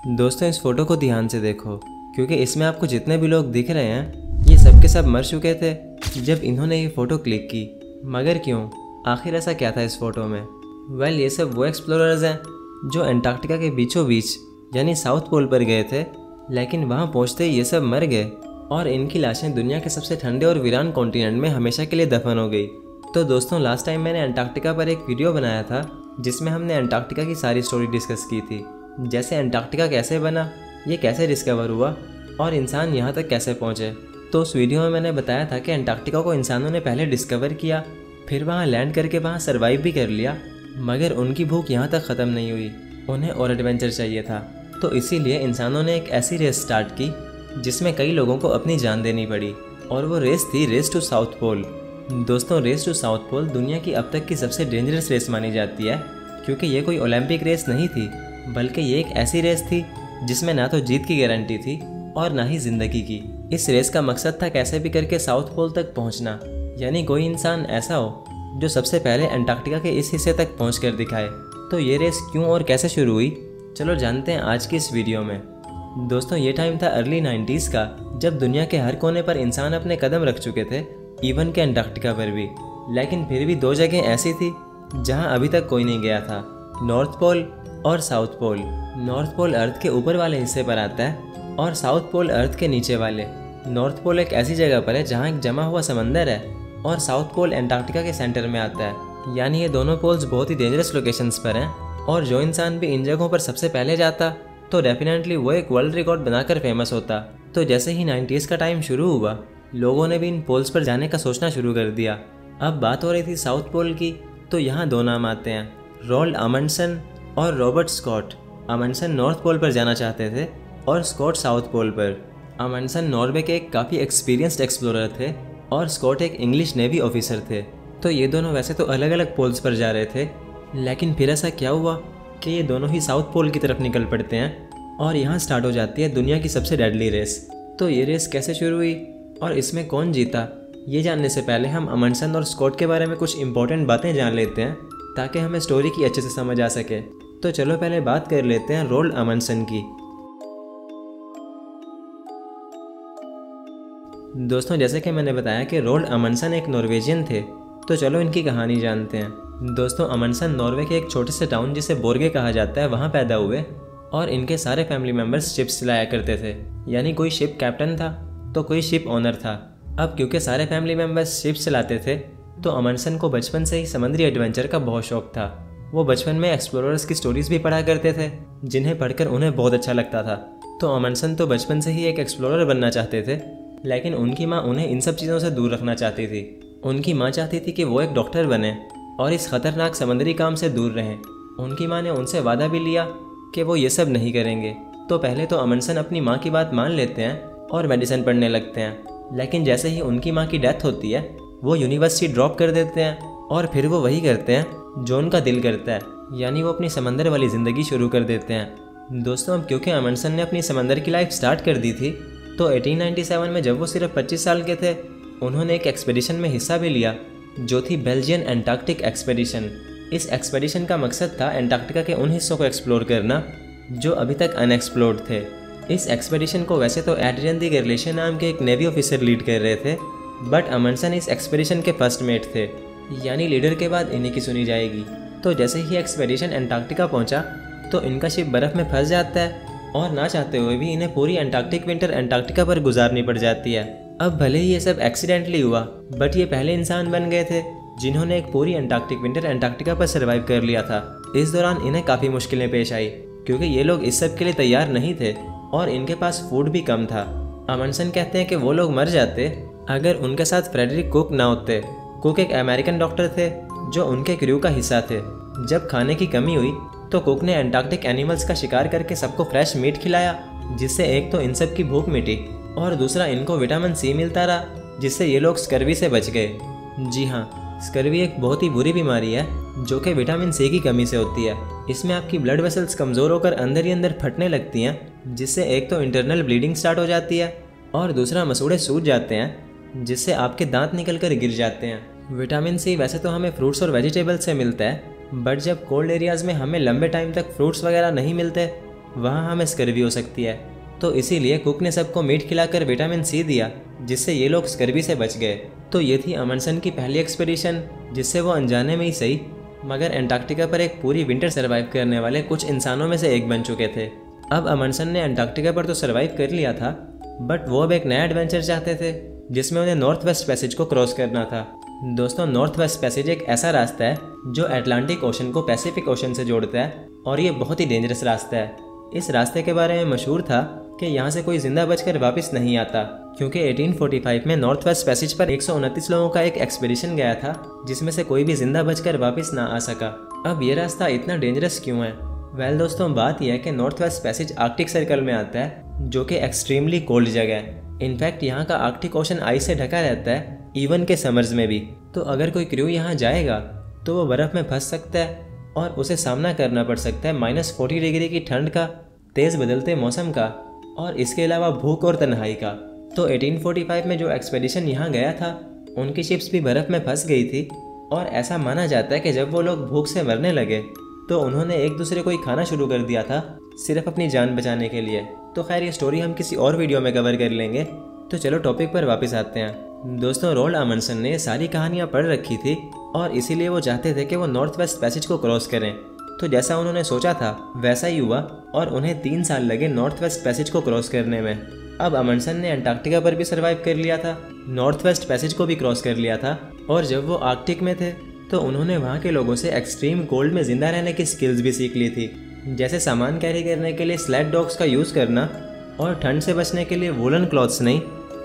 दोस्तों इस फोटो को ध्यान से देखो, क्योंकि इसमें आपको जितने भी लोग दिख रहे हैं ये सब के सब मर चुके थे जब इन्होंने ये फ़ोटो क्लिक की। मगर क्यों? आखिर ऐसा क्या था इस फ़ोटो में? वेल, ये सब वो एक्सप्लोरर्स हैं जो अंटार्कटिका के बीचों बीच यानी साउथ पोल पर गए थे, लेकिन वहाँ पहुँचते ही ये सब मर गए और इनकी लाशें दुनिया के सबसे ठंडे और वीरान कॉन्टिनेंट में हमेशा के लिए दफन हो गई। तो दोस्तों लास्ट टाइम मैंने अंटार्कटिका पर एक वीडियो बनाया था जिसमें हमने अंटार्कटिका की सारी स्टोरी डिस्कस की थी, जैसे अंटार्कटिका कैसे बना, ये कैसे डिस्कवर हुआ और इंसान यहाँ तक कैसे पहुँचे। तो उस वीडियो में मैंने बताया था कि अंटार्कटिका को इंसानों ने पहले डिस्कवर किया, फिर वहाँ लैंड करके वहाँ सर्वाइव भी कर लिया, मगर उनकी भूख यहाँ तक ख़त्म नहीं हुई, उन्हें और एडवेंचर चाहिए था। तो इसीलिए इंसानों ने एक ऐसी रेस स्टार्ट की जिसमें कई लोगों को अपनी जान देनी पड़ी, और वो रेस थी रेस टू साउथ पोल। दोस्तों रेस टू साउथ पोल दुनिया की अब तक की सबसे डेंजरस रेस मानी जाती है, क्योंकि ये कोई ओलंपिक रेस नहीं थी, बल्कि ये एक ऐसी रेस थी जिसमें ना तो जीत की गारंटी थी और ना ही ज़िंदगी की। इस रेस का मकसद था कैसे भी करके साउथ पोल तक पहुंचना, यानी कोई इंसान ऐसा हो जो सबसे पहले अंटार्कटिका के इस हिस्से तक पहुंच कर दिखाए। तो ये रेस क्यों और कैसे शुरू हुई, चलो जानते हैं आज की इस वीडियो में। दोस्तों ये टाइम था अर्ली 90s का, जब दुनिया के हर कोने पर इंसान अपने कदम रख चुके थे, इवन के अंटार्कटिका पर भी। लेकिन फिर भी दो जगह ऐसी थी जहां अभी तक कोई नहीं गया था, नॉर्थ पोल और साउथ पोल। नॉर्थ पोल अर्थ के ऊपर वाले हिस्से पर आता है और साउथ पोल अर्थ के नीचे वाले। नॉर्थ पोल एक ऐसी जगह पर है जहाँ एक जमा हुआ समंदर है, और साउथ पोल अंटार्कटिका के सेंटर में आता है। यानी ये दोनों पोल्स बहुत ही डेंजरस लोकेशंस पर हैं, और जो इंसान भी इन जगहों पर सबसे पहले जाता तो डेफिनेटली वो एक वर्ल्ड रिकॉर्ड बनाकर फेमस होता। तो जैसे ही 90s का टाइम शुरू हुआ, लोगों ने भी इन पोल्स पर जाने का सोचना शुरू कर दिया। अब बात हो रही थी साउथ पोल की, तो यहाँ दो नाम आते हैं, रोल्ड अमंडसन और रॉबर्ट स्कॉट। अमंडसन नॉर्थ पोल पर जाना चाहते थे और स्कॉट साउथ पोल पर। अमंडसन नॉर्वे के एक काफ़ी एक्सपीरियंस्ड एक्सप्लोरर थे और स्कॉट एक इंग्लिश नेवी ऑफिसर थे। तो ये दोनों वैसे तो अलग अलग पोल्स पर जा रहे थे, लेकिन फिर ऐसा क्या हुआ कि ये दोनों ही साउथ पोल की तरफ निकल पड़ते हैं, और यहाँ स्टार्ट हो जाती है दुनिया की सबसे डेडली रेस। तो ये रेस कैसे शुरू हुई और इसमें कौन जीता, ये जानने से पहले हम अमंडसन और स्कॉट के बारे में कुछ इंपॉर्टेंट बातें जान लेते हैं, ताकि हमें स्टोरी की अच्छे से समझ आ सके। तो चलो पहले बात कर लेते हैं रोल्ड अमंडसन की। दोस्तों जैसे कि मैंने बताया कि रोल्ड अमंडसन एक नॉर्वेजियन थे, तो चलो इनकी कहानी जानते हैं। दोस्तों अमंडसन नॉर्वे के एक छोटे से टाउन जिसे बोर्गे कहा जाता है वहाँ पैदा हुए, और इनके सारे फैमिली मेम्बर्स शिप्स चलाया करते थे। यानी कोई शिप कैप्टन था तो कोई शिप ओनर था। अब क्योंकि सारे फैमिली मेम्बर्स शिप्स चलाते थे, तो अमंडसन को बचपन से ही समुद्री एडवेंचर का बहुत शौक था। वो बचपन में एक्सप्लोरर्स की स्टोरीज भी पढ़ा करते थे, जिन्हें पढ़कर उन्हें बहुत अच्छा लगता था। तो अमंडसन तो बचपन से ही एक एक्सप्लोरर बनना चाहते थे, लेकिन उनकी माँ उन्हें इन सब चीज़ों से दूर रखना चाहती थी। उनकी माँ चाहती थी कि वो एक डॉक्टर बने और इस खतरनाक समुद्री काम से दूर रहें। उनकी माँ ने उनसे वादा भी लिया कि वो ये सब नहीं करेंगे। तो पहले तो अमंडसन अपनी माँ की बात मान लेते हैं और मेडिसिन पढ़ने लगते हैं, लेकिन जैसे ही उनकी माँ की डेथ होती है, वो यूनिवर्सिटी ड्रॉप कर देते हैं और फिर वो वही करते हैं जो उनका दिल करता है, यानी वो अपनी समंदर वाली ज़िंदगी शुरू कर देते हैं। दोस्तों अब क्योंकि अमंडसन ने अपनी समंदर की लाइफ स्टार्ट कर दी थी, तो 1897 में जब वो सिर्फ 25 साल के थे, उन्होंने एक एक्सपेडिशन में हिस्सा भी लिया जो थी बेल्जियन एंटार्कटिक एक्सपेडिशन। इस एक्सपेडिशन का मकसद था अंटार्कटिका के उन हिस्सों को एक्सप्लोर करना जो अभी तक अनएक्सप्लोर्ड थे। इस एक्सपेडिशन को वैसे तो एड्रियन दी गर्लेशियर नाम के एक नेवी ऑफिसर लीड कर रहे थे, बट अमंडसन इस एक्सपेडिशन के फर्स्ट मेट थे, यानी लीडर के बाद इन्हीं की सुनी जाएगी। तो जैसे ही एक्सपेडिशन अंटार्कटिका पहुंचा, तो इनका शिप बर्फ़ में फंस जाता है और ना चाहते हुए भी इन्हें पूरी अंटार्कटिक विंटर अंटार्कटिका पर गुजारनी पड़ जाती है। अब भले ही ये सब एक्सीडेंटली हुआ, बट ये पहले इंसान बन गए थे जिन्होंने एक पूरी अंटार्कटिक विंटर अंटार्कटिका पर सर्वाइव कर लिया था। इस दौरान इन्हें काफ़ी मुश्किलें पेश आई, क्योंकि ये लोग इस सब के लिए तैयार नहीं थे और इनके पास फूड भी कम था। अमंडसन कहते हैं कि वो लोग मर जाते अगर उनके साथ फ्रेडरिक कुक ना होते। कुक एक अमेरिकन डॉक्टर थे जो उनके क्रू का हिस्सा थे। जब खाने की कमी हुई, तो कुक ने अंटार्कटिक एनिमल्स का शिकार करके सबको फ्रेश मीट खिलाया, जिससे एक तो इन सब की भूख मिटी और दूसरा इनको विटामिन सी मिलता रहा, जिससे ये लोग स्कर्वी से बच गए। जी हाँ, स्कर्वी एक बहुत ही बुरी बीमारी है जो कि विटामिन सी की कमी से होती है। इसमें आपकी ब्लड वेसल्स कमज़ोर होकर अंदर ही अंदर फटने लगती हैं, जिससे एक तो इंटरनल ब्लीडिंग स्टार्ट हो जाती है और दूसरा मसूड़े सूज जाते हैं, जिससे आपके दांत निकल कर गिर जाते हैं। विटामिन सी वैसे तो हमें फ्रूट्स और वेजिटेबल्स से मिलता है, बट जब कोल्ड एरियाज़ में हमें लंबे टाइम तक फ्रूट्स वगैरह नहीं मिलते, वहाँ हमें स्कर्वी हो सकती है। तो इसीलिए कुक ने सबको मीट खिलाकर विटामिन सी दिया, जिससे ये लोग स्कर्वी से बच गए। तो ये थी अमंडसन की पहली एक्सपीडिशन, जिससे वो अनजाने में ही सही मगर अंटार्कटिका पर एक पूरी विंटर सर्वाइव करने वाले कुछ इंसानों में से एक बन चुके थे। अब अमंडसन ने अंटार्कटिका पर तो सर्वाइव कर लिया था, बट वो अब एक नया एडवेंचर चाहते थे जिसमें उन्हें नॉर्थ वेस्ट पैसेज को क्रॉस करना था। दोस्तों, नॉर्थ वेस्ट पैसेज एक ऐसा रास्ता है जो अटलांटिक ओशन को पैसिफिक ओशन से जोड़ता है और ये बहुत ही डेंजरस रास्ता है। इस रास्ते के बारे में मशहूर था कि यहाँ से कोई जिंदा बचकर वापस नहीं आता, क्योंकि 1845 में नॉर्थ वेस्ट पैसेज पर 129 लोगों का एक एक्सपीडिशन गया था, जिसमें से कोई भी जिंदा बचकर वापस ना आ सका। अब ये रास्ता इतना डेंजरस क्यों है? वेल दोस्तों, बात यह है कि north west passage Arctic circle में आता है, जो कि एक्सट्रीमली कोल्ड जगह है। इनफैक्ट यहाँ का आर्कटिक ओशन आइस से ढका रहता है, इवन के समर्स में भी। तो अगर कोई क्रू यहाँ जाएगा तो वो बर्फ़ में फंस सकता है और उसे सामना करना पड़ सकता है -40 डिग्री की ठंड का, तेज़ बदलते मौसम का और इसके अलावा भूख और तन्हाई का। तो 1845 में जो एक्सपेडिशन यहाँ गया था, उनकी शिप्स भी बर्फ़ में फंस गई थी और ऐसा माना जाता है कि जब वो लोग भूख से मरने लगे तो उन्होंने एक दूसरे को ही खाना शुरू कर दिया था, सिर्फ अपनी जान बचाने के लिए। तो खैर, ये स्टोरी हम किसी और वीडियो में कवर कर लेंगे। तो चलो टॉपिक पर वापस आते हैं। दोस्तों, रोल्ड अमंडसन ने सारी कहानियाँ पढ़ रखी थी और इसीलिए वो चाहते थे कि वो नॉर्थ वेस्ट पैसेज को क्रॉस करें। तो जैसा उन्होंने सोचा था वैसा ही हुआ और उन्हें 3 साल लगे नॉर्थ वेस्ट पैसेज को क्रॉस करने में। अब अमंडसन ने अंटार्कटिका पर भी सर्वाइव कर लिया था, नॉर्थ वेस्ट पैसेज को भी क्रॉस कर लिया था और जब वो आर्कटिक में थे तो उन्होंने वहाँ के लोगों से एक्सट्रीम कोल्ड में जिंदा रहने की स्किल्स भी सीख ली थी, जैसे सामान कैरी करने के लिए स्लेड डॉग्स का यूज़ करना और ठंड से बचने के लिए वुलन क्लॉथ्स नहीं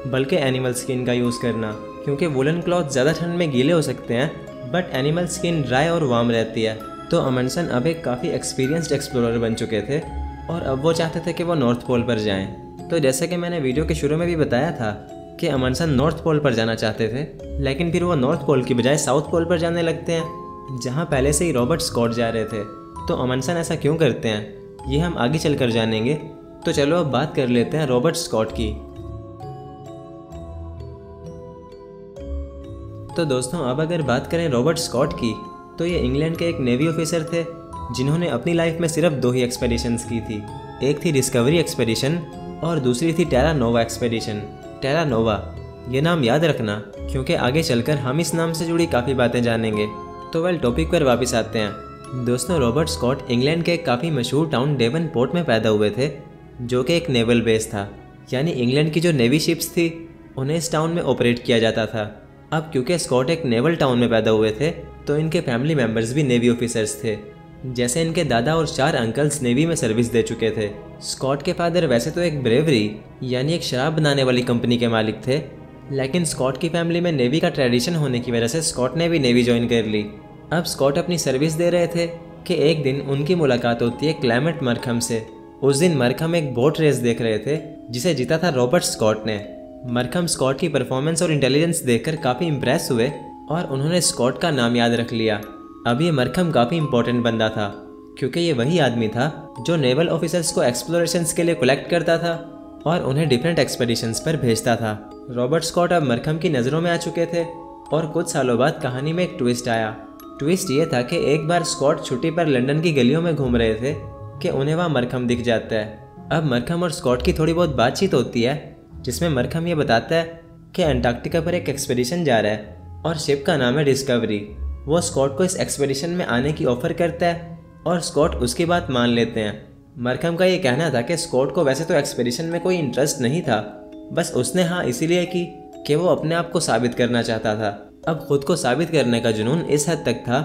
बल्कि एनिमल स्किन का यूज़ करना, क्योंकि वुलन क्लॉथ ज़्यादा ठंड में गीले हो सकते हैं बट एनिमल स्किन ड्राई और वार्म रहती है। तो अमंडसन अब एक काफ़ी एक्सपीरियंस्ड एक्सप्लोरर बन चुके थे और अब वो चाहते थे कि वो नॉर्थ पोल पर जाएं। तो जैसे कि मैंने वीडियो के शुरू में भी बताया था कि अमंडसन नॉर्थ पोल पर जाना चाहते थे, लेकिन फिर वो नॉर्थ पोल की बजाय साउथ पोल पर जाने लगते हैं, जहाँ पहले से ही रॉबर्ट स्कॉट जा रहे थे। तो अमंडसन ऐसा क्यों करते हैं, ये हम आगे चलकर जानेंगे। तो चलो अब बात कर लेते हैं रॉबर्ट स्कॉट की। तो दोस्तों, अब अगर बात करें रॉबर्ट स्कॉट की, तो ये इंग्लैंड के एक नेवी ऑफिसर थे जिन्होंने अपनी लाइफ में सिर्फ 2 ही एक्सपेडिशंस की थी। एक थी डिस्कवरी एक्सपेडिशन और दूसरी थी टेरा नोवा एक्सपेडिशन। टेरा नोवा, ये नाम याद रखना क्योंकि आगे चलकर हम इस नाम से जुड़ी काफ़ी बातें जानेंगे। तो वेल, टॉपिक पर वापस आते हैं। दोस्तों, रॉबर्ट स्कॉट इंग्लैंड के एक काफ़ी मशहूर टाउन डेवनपोर्ट में पैदा हुए थे, जो कि एक नेवल बेस था, यानी इंग्लैंड की जो नेवी शिप्स थी उन्हें इस टाउन में ऑपरेट किया जाता था। अब क्योंकि स्कॉट एक नेवल टाउन में पैदा हुए थे तो इनके फैमिली मेम्बर्स भी नेवी ऑफिसर्स थे, जैसे इनके दादा और 4 अंकल्स नेवी में सर्विस दे चुके थे। स्कॉट के फादर वैसे तो एक ब्रेवरी यानी एक शराब बनाने वाली कंपनी के मालिक थे, लेकिन स्कॉट की फैमिली में नेवी का ट्रेडिशन होने की वजह से स्कॉट ने भी नेवी ज्वाइन कर ली। अब स्कॉट अपनी सर्विस दे रहे थे कि एक दिन उनकी मुलाकात होती है क्लेमेंट मरखम से। उस दिन मरखम एक बोट रेस देख रहे थे जिसे जीता था रॉबर्ट स्कॉट ने। मरखम स्कॉट की परफॉर्मेंस और इंटेलिजेंस देखकर काफ़ी इम्प्रेस हुए और उन्होंने स्कॉट का नाम याद रख लिया। अब ये मरखम काफ़ी इंपॉर्टेंट बंदा था क्योंकि ये वही आदमी था जो नेवल ऑफिसर्स को एक्सप्लोरेशंस के लिए कलेक्ट करता था और उन्हें डिफरेंट एक्सपेडिशंस पर भेजता था। रॉबर्ट स्कॉट अब मरखम की नज़रों में आ चुके थे और कुछ सालों बाद कहानी में एक ट्विस्ट आया। ट्विस्ट ये था कि एक बार स्कॉट छुट्टी पर लंदन की गलियों में घूम रहे थे कि उन्हें वहाँ मरखम दिख जाता है। अब मरखम और स्कॉट की थोड़ी बहुत बातचीत होती है जिसमें मरखम ये बताता है कि अंटार्कटिका पर एक एक्सपेडिशन जा रहा है और शिप का नाम है डिस्कवरी। वो स्कॉट को इस एक्सपेडिशन में आने की ऑफ़र करता है और स्कॉट उसकी बात मान लेते हैं। मरखम का ये कहना था कि स्कॉट को वैसे तो एक्सपेडिशन में कोई इंटरेस्ट नहीं था, बस उसने हाँ इसीलिए की कि वो अपने आप को साबित करना चाहता था। अब खुद को साबित करने का जुनून इस हद तक था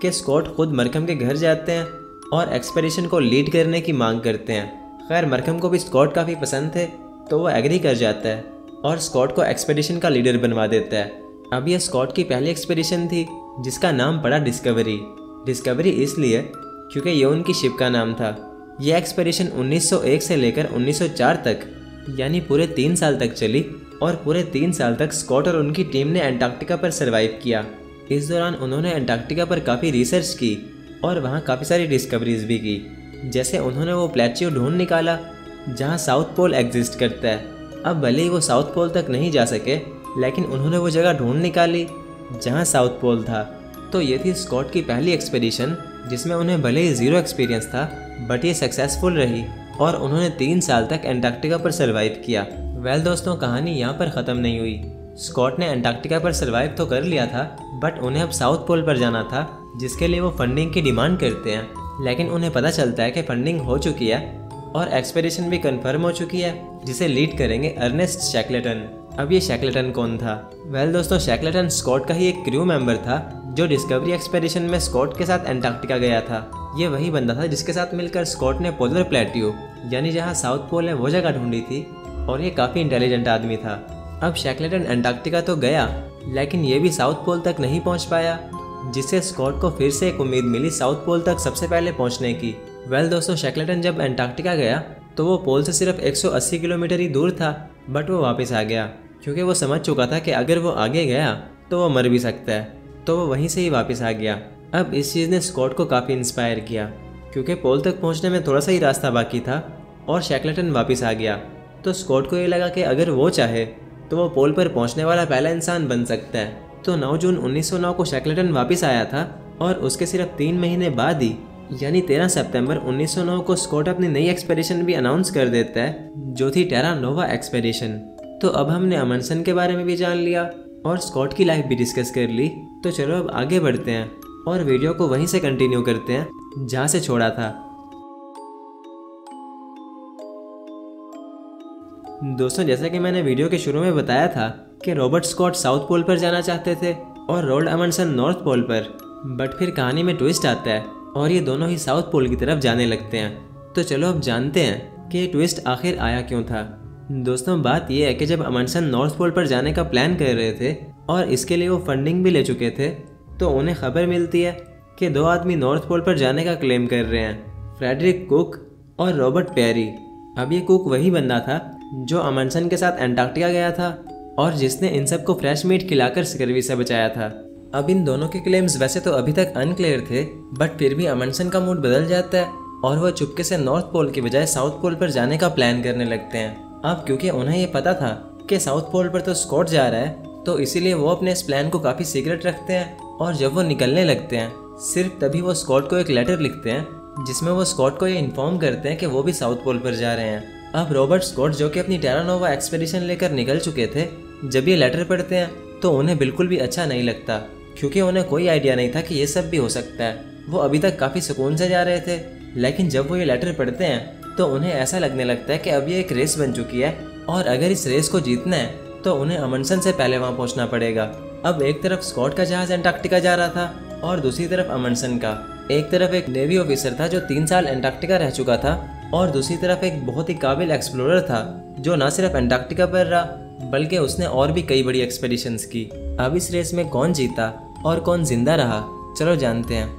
कि स्कॉट खुद मरखम के घर जाते हैं और एक्सपेडिशन को लीड करने की मांग करते हैं। खैर, मरखम को भी स्कॉट काफ़ी पसंद थे तो वो एग्री कर जाता है और स्कॉट को एक्सपेडिशन का लीडर बनवा देता है। अब यह स्कॉट की पहली एक्सपेडिशन थी जिसका नाम पड़ा डिस्कवरी। डिस्कवरी इसलिए क्योंकि ये उनकी शिप का नाम था। यह एक्सपेडिशन 1901 से लेकर 1904 तक यानी पूरे 3 साल तक चली और पूरे 3 साल तक स्कॉट और उनकी टीम ने अंटार्कटिका पर सर्वाइव किया। इस दौरान उन्होंने अंटार्कटिका पर काफ़ी रिसर्च की और वहाँ काफ़ी सारी डिस्कवरीज भी की। जैसे उन्होंने वो प्लेट्यू ढूंढ निकाला जहाँ साउथ पोल एग्जिस्ट करता है। अब भले ही वो साउथ पोल तक नहीं जा सके, लेकिन उन्होंने वो जगह ढूंढ निकाली जहाँ साउथ पोल था। तो ये थी स्कॉट की पहली एक्सपेडिशन जिसमें उन्हें भले ही ज़ीरो एक्सपीरियंस था बट ये सक्सेसफुल रही और उन्होंने 3 साल तक अंटार्कटिका पर सर्वाइव किया। वेल दोस्तों, कहानी यहाँ पर ख़त्म नहीं हुई। स्कॉट ने अंटार्कटिका पर सर्वाइव तो कर लिया था, बट उन्हें अब साउथ पोल पर जाना था, जिसके लिए वो फंडिंग की डिमांड करते हैं। लेकिन उन्हें पता चलता है कि फंडिंग हो चुकी है और एक्सपेडिशन भी कंफर्म हो चुकी है, जिसे लीड करेंगे अर्नेस्ट शैकलेटन। अब ये शैकलेटन कौन था? वेल दोस्तों, शैकलेटन स्कॉट का ही एक क्रू मेंबर था जो डिस्कवरी एक्सपेडिशन में स्कॉट के साथ अंटार्कटिका गया था। ये वही बंदा था जिसके साथ मिलकर स्कॉट ने पोलर प्लेट्यू यानी जहाँ साउथ पोल है वो जगह ढूंढी थी, और ये काफ़ी इंटेलिजेंट आदमी था। अब शैकलेटन अंटार्कटिका तो गया, लेकिन ये भी साउथ पोल तक नहीं पहुंच पाया, जिससे स्कॉट को फिर से एक उम्मीद मिली साउथ पोल तक सबसे पहले पहुंचने की। वेल दोस्तों, शैकलेटन जब अंटार्कटिका गया तो वो पोल से सिर्फ 180 किलोमीटर ही दूर था, बट वो वापस आ गया क्योंकि वो समझ चुका था कि अगर वो आगे गया तो वो मर भी सकता है, तो वो वहीं से ही वापस आ गया। अब इस चीज़ ने स्कॉट को काफ़ी इंस्पायर किया, क्योंकि पोल तक पहुंचने में थोड़ा सा ही रास्ता बाकी था और शैकलेटन वापस आ गया। तो स्कॉट को ये लगा कि अगर वो चाहे तो वो पोल पर पहुंचने वाला पहला इंसान बन सकता है। तो 9 जून 1909 को शैकलेटन वापस आया था, और उसके सिर्फ 3 महीने बाद ही यानी 13 सितंबर 1909 को स्कॉट अपनी नई एक्सपेडिशन भी अनाउंस कर देता है, जो थी टेरा नोवा एक्सपेडिशन। तो अब हमने अमंडसन के बारे में भी जान लिया और स्कॉट की लाइफ भी डिस्कस कर ली। तो चलो अब आगे बढ़ते हैं और वीडियो को वहीं से कंटिन्यू करते हैं जहाँ से छोड़ा था। दोस्तों, जैसा कि मैंने वीडियो के शुरू में बताया था कि रॉबर्ट स्कॉट साउथ पोल पर जाना चाहते थे और रोल्ड अमंडसन नॉर्थ पोल पर, बट फिर कहानी में ट्विस्ट आता है और ये दोनों ही साउथ पोल की तरफ जाने लगते हैं। तो चलो अब जानते हैं कि ये ट्विस्ट आखिर आया क्यों था। दोस्तों, बात यह है कि जब अमंडसन नॉर्थ पोल पर जाने का प्लान कर रहे थे और इसके लिए वो फंडिंग भी ले चुके थे, तो उन्हें खबर मिलती है कि 2 आदमी नॉर्थ पोल पर जाने का क्लेम कर रहे हैं, फ्रेडरिक कुक और रॉबर्ट पेरी। अब ये कुक वही बंदा था जो अमंडसन के साथ अंटार्कटिका गया था और जिसने इन सबको फ्रेश मीट खिलाकर स्कर्वी से बचाया था। अब इन दोनों के क्लेम्स वैसे तो अभी तक अनक्लियर थे, बट फिर भी अमंडसन का मूड बदल जाता है और वह चुपके से नॉर्थ पोल की बजाय साउथ पोल पर जाने का प्लान करने लगते हैं। अब क्योंकि उन्हें ये पता था कि साउथ पोल पर तो स्कॉट जा रहा है, तो इसीलिए वो अपने इस प्लान को काफ़ी सीक्रेट रखते हैं। और जब वो निकलने लगते हैं, सिर्फ तभी वो स्कॉट को एक लेटर लिखते हैं जिसमें वो स्कॉट को ये इन्फॉर्म करते हैं कि वो भी साउथ पोल पर जा रहे हैं। अब रॉबर्ट स्कॉट, जो कि अपनी टेरा नोवा एक्सपेडिशन लेकर निकल चुके थे, जब ये लेटर पढ़ते हैं तो उन्हें बिल्कुल भी अच्छा नहीं लगता, क्योंकि उन्हें कोई आइडिया नहीं था कि ये सब भी हो सकता है। वो अभी तक काफ़ी सुकून से जा रहे थे, लेकिन जब वो ये लेटर पढ़ते हैं तो उन्हें ऐसा लगने लगता है कि अब ये एक रेस बन चुकी है और अगर इस रेस को जीतना है तो उन्हें अमंडसन से पहले वहां पहुंचना पड़ेगा। अब एक तरफ स्कॉट का जहाज अंटार्कटिका जा रहा था और दूसरी तरफ अमंडसन का। एक तरफ एक नेवी ऑफिसर था जो 3 साल अंटार्कटिका रह चुका था, और दूसरी तरफ एक बहुत ही काबिल एक्सप्लोरर था जो न सिर्फ अंटार्कटिका पर रहा बल्कि उसने और भी कई बड़ी एक्सपेडिशंस की। अब इस रेस में कौन जीता और कौन जिंदा रहा, चलो जानते हैं।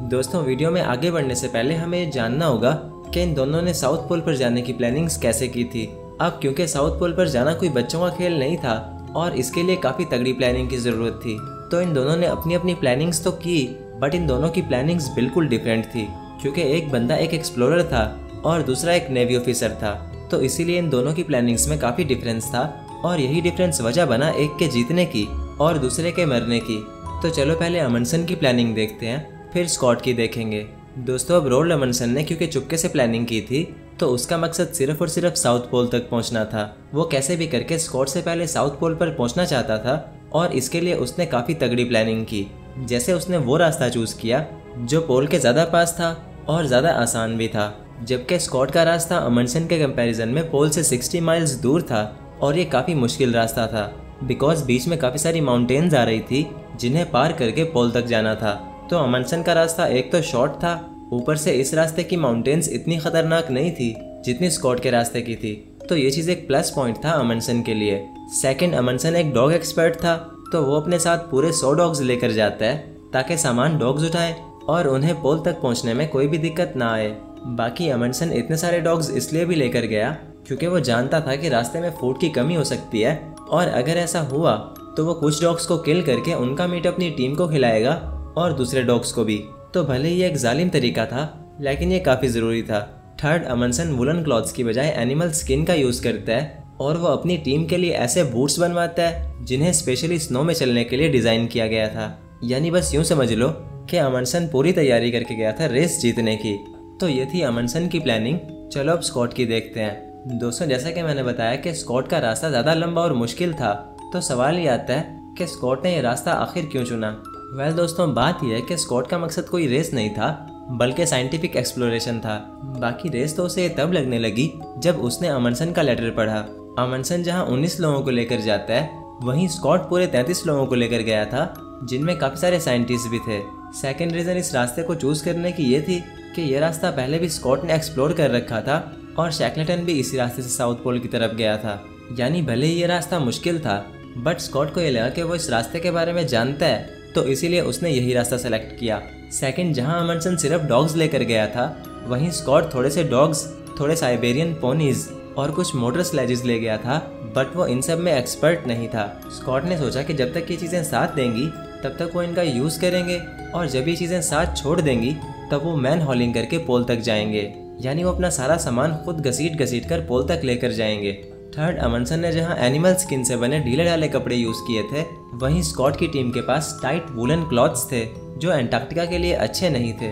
दोस्तों, वीडियो में आगे बढ़ने से पहले हमें जानना होगा कि इन दोनों ने साउथ पोल पर जाने की प्लानिंग्स कैसे की थी। अब क्योंकि साउथ पोल पर जाना कोई बच्चों का खेल नहीं था और इसके लिए काफ़ी तगड़ी प्लानिंग की ज़रूरत थी, तो इन दोनों ने अपनी अपनी प्लानिंग्स तो की, बट इन दोनों की प्लानिंग्स बिल्कुल डिफरेंट थी, क्योंकि एक बंदा एक एक्सप्लोरर था और दूसरा एक नेवी ऑफिसर था। तो इसीलिए इन दोनों की प्लानिंग्स में काफ़ी डिफरेंस था और यही डिफरेंस वजह बना एक के जीतने की और दूसरे के मरने की। तो चलो पहले अमंडसन की प्लानिंग देखते हैं, फिर स्कॉट की देखेंगे। दोस्तों, अब रोल्ड अमंडसन ने क्योंकि चुपके से प्लानिंग की थी, तो उसका मकसद सिर्फ और सिर्फ साउथ पोल तक पहुंचना था। वो कैसे भी करके स्कॉट से पहले साउथ पोल पर पहुंचना चाहता था और इसके लिए उसने काफ़ी तगड़ी प्लानिंग की। जैसे उसने वो रास्ता चूज़ किया जो पोल के ज़्यादा पास था और ज़्यादा आसान भी था, जबकि स्कॉट का रास्ता अमंडसन के कंपैरिजन में पोल से 60 माइल्स दूर था और ये काफ़ी मुश्किल रास्ता था, बिकॉज बीच में काफ़ी सारी माउंटेन्स आ रही थी जिन्हें पार करके पोल तक जाना था। तो अमंडसन का रास्ता एक तो शॉर्ट था, ऊपर से इस रास्ते की माउंटेन्स इतनी खतरनाक नहीं थी जितनी स्कॉट के रास्ते की थी, तो ये चीज़ एक प्लस पॉइंट था अमंडसन के लिए। सेकंड, अमंडसन एक डॉग एक्सपर्ट था, तो वो अपने साथ पूरे 100 डॉग्स लेकर जाता है ताकि सामान डॉग्स उठाएं और उन्हें पोल तक पहुंचने में कोई भी दिक्कत ना आए। बाकी अमंडसन इतने सारे डॉग्स इसलिए भी लेकर गया क्योंकि वो जानता था कि रास्ते में फूड की कमी हो सकती है और अगर ऐसा हुआ तो वो कुछ डॉग्स को किल करके उनका मीट अपनी टीम को खिलाएगा और दूसरे डॉग्स को भी। तो भले ही एक जालिम तरीका था, लेकिन ये काफ़ी ज़रूरी था। थर्ड, अमंडसन वुलन क्लॉथ्स की बजाय एनिमल स्किन का यूज़ करता है और वो अपनी टीम के लिए ऐसे बूट्स बनवाता है जिन्हें स्पेशली स्नो में चलने के लिए डिज़ाइन किया गया था। यानी बस यूँ समझ लो कि अमनसन पूरी तैयारी करके गया था रेस जीतने की। तो ये थी अमनसन की प्लानिंग। चलो अब स्कॉट की देखते हैं। दोस्तों, जैसा कि मैंने बताया कि स्कॉट का रास्ता ज़्यादा लंबा और मुश्किल था, तो सवाल ये आता है कि स्कॉट ने ये रास्ता आखिर क्यों चुना। वेल दोस्तों, बात यह है कि स्कॉट का मकसद कोई रेस नहीं था, बल्कि साइंटिफिक एक्सप्लोरेशन था। बाकी रेस तो उसे तब लगने लगी जब उसने अमनसन का लेटर पढ़ा। अमनसन जहां 19 लोगों को लेकर जाता है, वहीं स्कॉट पूरे 33 लोगों को लेकर गया था, जिनमें काफ़ी सारे साइंटिस्ट भी थे। सेकेंड रीज़न इस रास्ते को चूज़ करने की ये थी कि यह रास्ता पहले भी स्कॉट ने एक्सप्लोर कर रखा था और शैकलेटन भी इसी रास्ते से साउथ पोल की तरफ गया था। यानी भले ही ये रास्ता मुश्किल था, बट स्कॉट को ये लगा कि वो इस रास्ते के बारे में जानता है, तो इसीलिए उसने यही रास्ता सेलेक्ट किया। सेकंड, जहां अमनसन सिर्फ डॉग्स लेकर गया था, वहीं स्कॉट थोड़े से डॉग्स, थोड़े साइबेरियन पोनीज और कुछ मोटर स्लेजेस ले गया था, बट वो इन सब में एक्सपर्ट नहीं था। स्कॉट ने सोचा कि जब तक ये चीज़ें साथ देंगी तब तक वो इनका यूज़ करेंगे, और जब ये चीज़ें साथ छोड़ देंगी तब वो मैन हॉलिंग करके पोल तक जाएंगे। यानी वो अपना सारा सामान खुद घसीट कर पोल तक लेकर जाएंगे। थर्ड, अमनसन ने जहां एनिमल स्किन से बने ढीले ढाले कपड़े यूज़ किए थे, वहीं स्कॉट की टीम के पास टाइट वूलन क्लॉथ्स थे जो एंटार्क्टिका के लिए अच्छे नहीं थे।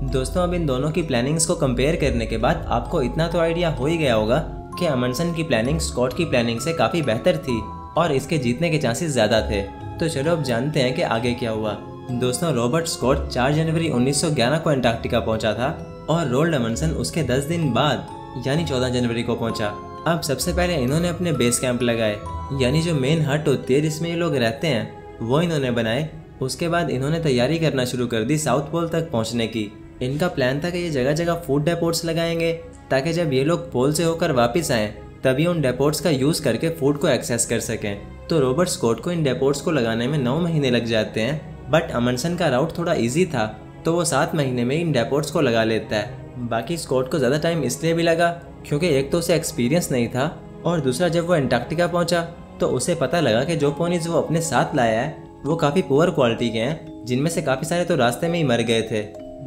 दोस्तों, अब इन दोनों की प्लानिंग्स को कंपेयर करने के बाद आपको इतना तो आइडिया हो ही गया होगा कि अमनसन की प्लानिंग स्कॉट की प्लानिंग से काफ़ी बेहतर थी और इसके जीतने के चांसेस ज़्यादा थे। तो चलो अब जानते हैं कि आगे क्या हुआ। दोस्तों, रॉबर्ट स्कॉट 4 जनवरी 1911 को एंटार्क्टिका पहुंचा था और रोल्ड अमनसन उसके 10 दिन बाद यानी 14 जनवरी को पहुंचा। अब सबसे पहले इन्होंने अपने बेस कैंप लगाए, यानी जो मेन हट होती है जिसमें ये लोग रहते हैं, वो इन्होंने बनाए। उसके बाद इन्होंने तैयारी करना शुरू कर दी साउथ पोल तक पहुंचने की। इनका प्लान था कि ये जगह जगह फूड डेपोट्स लगाएंगे, ताकि जब ये लोग पोल से होकर वापस आएँ तभी उन डेपोट्स का यूज़ करके फूड को एक्सेस कर सकें। तो रॉबर्ट स्कॉट को इन डेपोट्स को लगाने में 9 महीने लग जाते हैं, बट अमनसन का राउट थोड़ा ईजी था, तो वो 7 महीने में इन डेपोट्स को लगा लेता है। बाकी स्कॉट को ज़्यादा टाइम इसलिए भी लगा क्योंकि एक तो उसे एक्सपीरियंस नहीं था, और दूसरा जब वो एंटार्क्टिका पहुंचा तो उसे पता लगा कि जो पोनीज वो अपने साथ लाया है वो काफ़ी पुअर क्वालिटी के हैं, जिनमें से काफ़ी सारे तो रास्ते में ही मर गए थे।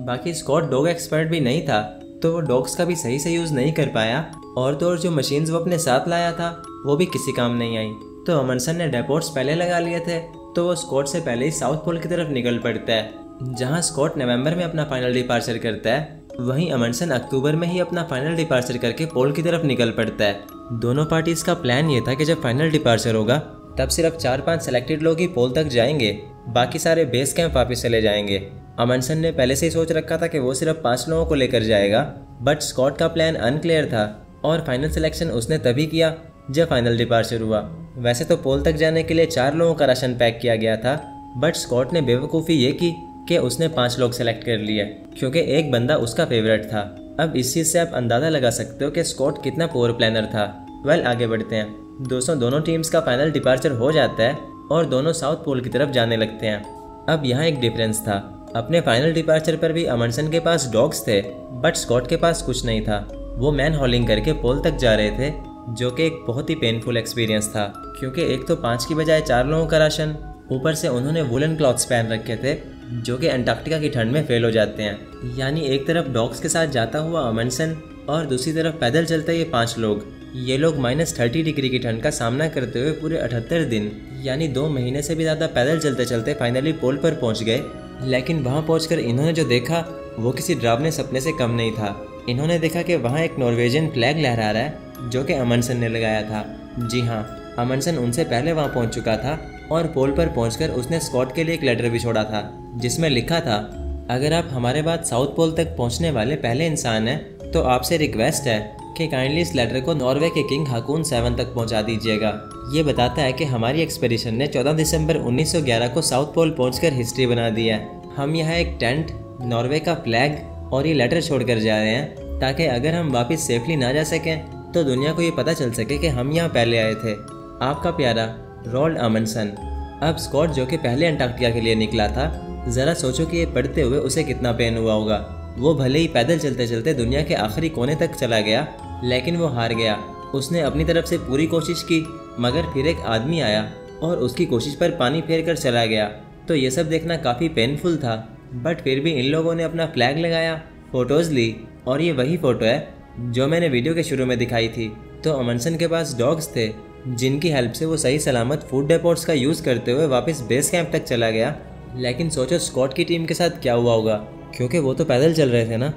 बाकी स्कॉट डॉग एक्सपर्ट भी नहीं था, तो वो डॉग्स का भी सही से यूज़ नहीं कर पाया, और तो और जो मशीन्स वो अपने साथ लाया था वो भी किसी काम नहीं आई। तो अमनसन ने डेपोट्स पहले लगा लिए थे, तो वो स्कॉट से पहले ही साउथ पोल की तरफ निकल पड़ता है। जहां स्कॉट नवंबर में अपना फाइनल डिपार्चर करता है, वहीं अमनसन अक्टूबर में ही अपना फाइनल डिपार्चर करके पोल की तरफ निकल पड़ता है। दोनों पार्टीज का प्लान ये था कि जब फाइनल डिपार्चर होगा तब सिर्फ 4-5 सेलेक्टेड लोग ही पोल तक जाएंगे, बाकी सारे बेस कैंप वापस चले जाएंगे। अमनसन ने पहले से ही सोच रखा था कि वो सिर्फ 5 लोगों को लेकर जाएगा, बट स्कॉट का प्लान अनक्लियर था और फाइनल सिलेक्शन उसने तभी किया जब फाइनल डिपार्चर हुआ। वैसे तो पोल तक जाने के लिए 4 लोगों का राशन पैक किया गया था, बट स्कॉट ने बेवकूफ़ी ये की कि उसने 5 लोग सेलेक्ट कर लिए, क्योंकि एक बंदा उसका फेवरेट था। अब इस चीज़ से आप अंदाज़ा लगा सकते हो कि स्कॉट कितना पुअर प्लानर था। वेल, आगे बढ़ते हैं। दोनों टीम्स का फाइनल डिपार्चर हो जाता है और दोनों साउथ पोल की तरफ जाने लगते हैं। अब यहाँ एक डिफरेंस था, अपने फाइनल डिपार्चर पर भी अमनसन के पास डॉग्स थे, बट स्कॉट के पास कुछ नहीं था। वो मैन हॉलिंग करके पोल तक जा रहे थे, जो कि एक बहुत ही पेनफुल एक्सपीरियंस था, क्योंकि एक तो 5 की बजाय 4 लोगों का राशन, ऊपर से उन्होंने वुलन क्लॉथ्स पहन रखे थे जो कि अंटार्कटिका की ठंड में फेल हो जाते हैं। यानी एक तरफ डॉग्स के साथ जाता हुआ अमनसन और दूसरी तरफ पैदल चलते ये 5 लोग। ये लोग -30 डिग्री की ठंड का सामना करते हुए पूरे 78 दिन यानी 2 महीने से भी ज़्यादा पैदल चलते चलते फाइनली पोल पर पहुंच गए। लेकिन वहां पहुंचकर इन्होंने जो देखा वो किसी डरावने सपने से कम नहीं था। इन्होंने देखा कि वहां एक नॉर्वेजियन फ्लैग लहरा रहा है जो कि अमनसन ने लगाया था। जी हाँ, अमनसन उनसे पहले वहां पहुंच चुका था और पोल पर पहुंचकर उसने स्कॉट के लिए एक लेटर भी छोड़ा था, जिसमें लिखा था, अगर आप हमारे बाद साउथ पोल तक पहुंचने वाले पहले इंसान हैं तो आपसे रिक्वेस्ट है कि काइंडली इस लेटर को नॉर्वे के किंग हाकून 7 तक पहुंचा दीजिएगा। ये बताता है कि हमारी एक्सपेडिशन ने 14 दिसंबर 1911 को साउथ पोल पहुंचकर हिस्ट्री बना दी है। हम यहाँ एक टेंट, नॉर्वे का फ्लैग और ये लेटर छोड़कर जा रहे हैं, ताकि अगर हम वापस सेफली ना जा सकें तो दुनिया को ये पता चल सके कि हम यहाँ पहले आए थे। आपका प्यारा रोल्ड अमनसन। अब स्कॉट, जो कि पहले अंटार्कटिका के लिए निकला था, ज़रा सोचो कि ये पढ़ते हुए उसे कितना पेन हुआ होगा। वो भले ही पैदल चलते चलते दुनिया के आखिरी कोने तक चला गया, लेकिन वो हार गया। उसने अपनी तरफ से पूरी कोशिश की, मगर फिर एक आदमी आया और उसकी कोशिश पर पानी फेर कर चला गया। तो ये सब देखना काफ़ी पेनफुल था, बट फिर भी इन लोगों ने अपना फ्लैग लगाया, फ़ोटोज़ ली, और ये वही फ़ोटो है जो मैंने वीडियो के शुरू में दिखाई थी। तो अमनसन के पास डॉग्स थे, जिनकी हेल्प से वो सही सलामत फूड डेपोट्स का यूज़ करते हुए वापस बेस कैंप तक चला गया। लेकिन सोचो स्कॉट की टीम के साथ क्या हुआ होगा, क्योंकि वो तो पैदल चल रहे थे ना।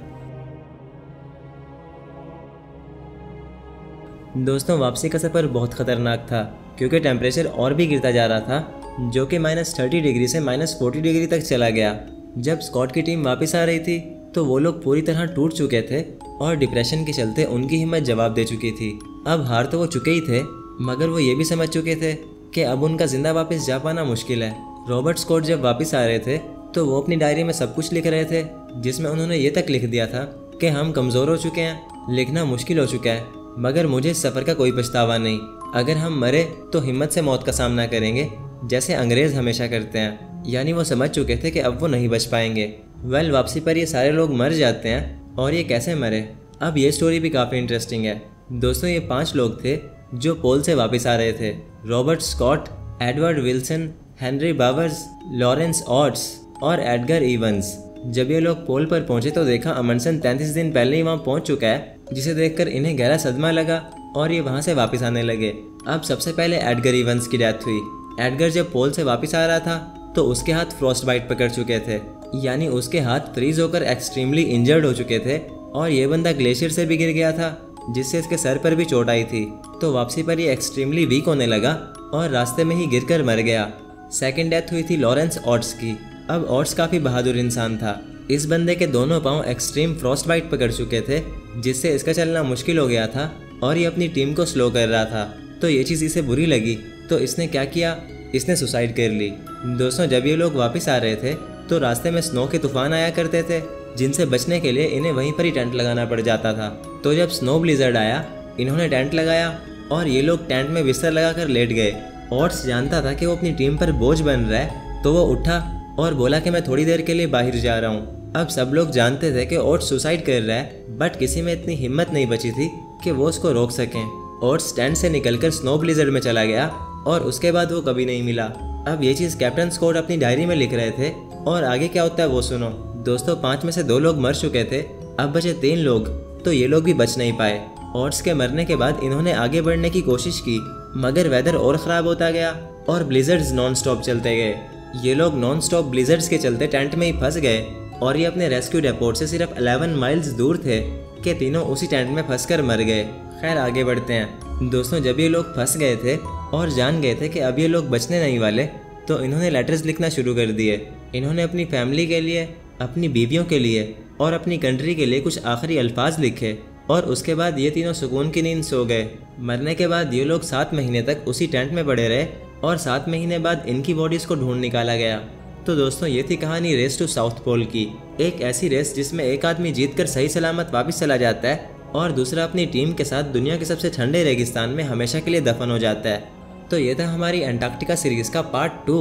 दोस्तों वापसी का सफ़र बहुत ख़तरनाक था, क्योंकि टेम्परेचर और भी गिरता जा रहा था, जो कि -30 डिग्री से -40 डिग्री तक चला गया। जब स्कॉट की टीम वापस आ रही थी तो वो लोग पूरी तरह टूट चुके थे और डिप्रेशन के चलते उनकी हिम्मत जवाब दे चुकी थी। अब हार तो वो चुके ही थे, मगर वो ये भी समझ चुके थे कि अब उनका जिंदा वापस जा पाना मुश्किल है। रॉबर्ट स्कॉट जब वापस आ रहे थे तो वो अपनी डायरी में सब कुछ लिख रहे थे, जिसमें उन्होंने ये तक लिख दिया था कि हम कमज़ोर हो चुके हैं, लिखना मुश्किल हो चुका है, मगर मुझे इस सफ़र का कोई पछतावा नहीं। अगर हम मरे तो हिम्मत से मौत का सामना करेंगे, जैसे अंग्रेज़ हमेशा करते हैं। यानी वो समझ चुके थे कि अब वो नहीं बच पाएंगे। वापसी पर ये सारे लोग मर जाते हैं, और ये कैसे मरे, अब ये स्टोरी भी काफ़ी इंटरेस्टिंग है। दोस्तों ये 5 लोग थे जो पोल से वापस आ रहे थे। Robert Scott, Edward Wilson, Henry Bowers, Lawrence Oates और एडगर इवंस। जब ये लोग पोल पर पहुंचे तो देखा अमंडसन 33 दिन पहले ही वहां पहुंच चुका है, जिसे देखकर इन्हें गहरा सदमा लगा और ये वहां से वापस आने लगे। अब सबसे पहले एडगर इवंस की डेथ हुई। एडगर जब पोल से वापस आ रहा था तो उसके हाथ फ्रॉस्ट बाइट पकड़ चुके थे, यानी उसके हाथ फ्रीज होकर एक्सट्रीमली इंजर्ड हो चुके थे, और ये बंदा ग्लेशियर से भी गिर गया था, जिससे इसके सर पर भी चोट आई थी। तो वापसी पर ये एक्सट्रीमली वीक होने लगा और रास्ते में ही गिरकर मर गया। सेकंड डेथ हुई थी लॉरेंस ऑट्स की। अब ऑट्स काफ़ी बहादुर इंसान था। इस बंदे के दोनों पाँव एक्सट्रीम फ्रॉस्ट बाइट पकड़ चुके थे, जिससे इसका चलना मुश्किल हो गया था और ये अपनी टीम को स्लो कर रहा था। तो ये चीज़ इसे बुरी लगी, तो इसने क्या किया, इसने सुसाइड कर ली। दोस्तों जब ये लोग वापस आ रहे थे तो रास्ते में स्नो के तूफान आया करते थे, जिनसे बचने के लिए इन्हें वहीं पर ही टेंट लगाना पड़ जाता था। तो जब स्नो ब्लिजर्ड आया, इन्होंने टेंट लगाया और ये लोग टेंट में बिस्तर लगाकर लेट गए। ऑट्स जानता था कि वो अपनी टीम पर बोझ बन रहा है, तो वो उठा और बोला कि मैं थोड़ी देर के लिए बाहर जा रहा हूँ। अब सब लोग जानते थे कि ऑट्स सुसाइड कर रहा है, बट किसी में इतनी हिम्मत नहीं बची थी कि वो उसको रोक सकें। ऑट्स टेंट से निकलकर स्नो ब्लिजर्ड में चला गया और उसके बाद वो कभी नहीं मिला। अब ये चीज़ कैप्टन स्कॉट अपनी डायरी में लिख रहे थे, और आगे क्या होता है वो सुनो। दोस्तों 5 में से 2 लोग मर चुके थे, अब बचे 3 लोग, तो ये लोग भी बच नहीं पाए। ऑट्स के मरने के बाद इन्होंने आगे बढ़ने की कोशिश की, मगर वेदर और ख़राब होता गया और ब्लिजर्ड्स नॉन स्टॉप चलते गए। ये लोग नॉन स्टॉप ब्लिजर्ड्स के चलते टेंट में ही फंस गए, और ये अपने रेस्क्यू डेपोट से सिर्फ 11 माइल्स दूर थे कि तीनों उसी टेंट में फंसकर मर गए। खैर आगे बढ़ते हैं। दोस्तों जब ये लोग फंस गए थे और जान गए थे कि अब ये लोग बचने नहीं वाले, तो इन्होंने लेटर्स लिखना शुरू कर दिए। इन्होंने अपनी फैमिली के लिए, अपनी बीवियों के लिए और अपनी कंट्री के लिए कुछ आखिरी अल्फाज लिखे, और उसके बाद ये तीनों सुकून की नींद सो गए। मरने के बाद ये लोग 7 महीने तक उसी टेंट में पड़े रहे, और 7 महीने बाद इनकी बॉडीज़ को ढूंढ निकाला गया। तो दोस्तों ये थी कहानी रेस टू साउथ पोल की। एक ऐसी रेस जिसमें एक आदमी जीतकर सही सलामत वापस चला जाता है और दूसरा अपनी टीम के साथ दुनिया के सबसे ठंडे रेगिस्तान में हमेशा के लिए दफन हो जाता है। तो ये था हमारी अंटार्कटिका सीरीज़ का पार्ट 2,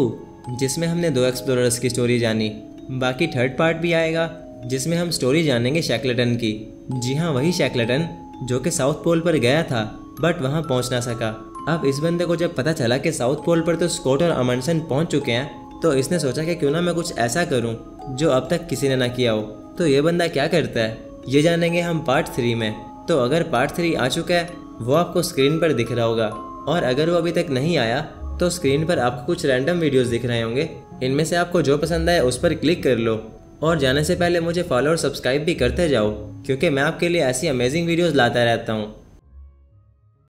जिसमें हमने 2 एक्सप्लोरर्स की स्टोरी जानी। बाकी थर्ड पार्ट भी आएगा, जिसमें हम स्टोरी जानेंगे शैकलटन की। जी हाँ, वही शैकलटन जो कि साउथ पोल पर गया था बट वहाँ पहुँच ना सका। अब इस बंदे को जब पता चला कि साउथ पोल पर तो स्कॉट और अमंडसन पहुँच चुके हैं, तो इसने सोचा कि क्यों ना मैं कुछ ऐसा करूं जो अब तक किसी ने ना किया हो। तो ये बंदा क्या करता है ये जानेंगे हम पार्ट 3 में। तो अगर पार्ट 3 आ चुका है वो आपको स्क्रीन पर दिख रहा होगा, और अगर वो अभी तक नहीं आया तो स्क्रीन पर आपको कुछ रैंडम वीडियोस दिख रहे होंगे। इनमें से आपको जो पसंद आए उस पर क्लिक कर लो, और जाने से पहले मुझे फॉलो और सब्सक्राइब भी करते जाओ, क्योंकि मैं आपके लिए ऐसी अमेजिंग वीडियोस लाता रहता हूँ।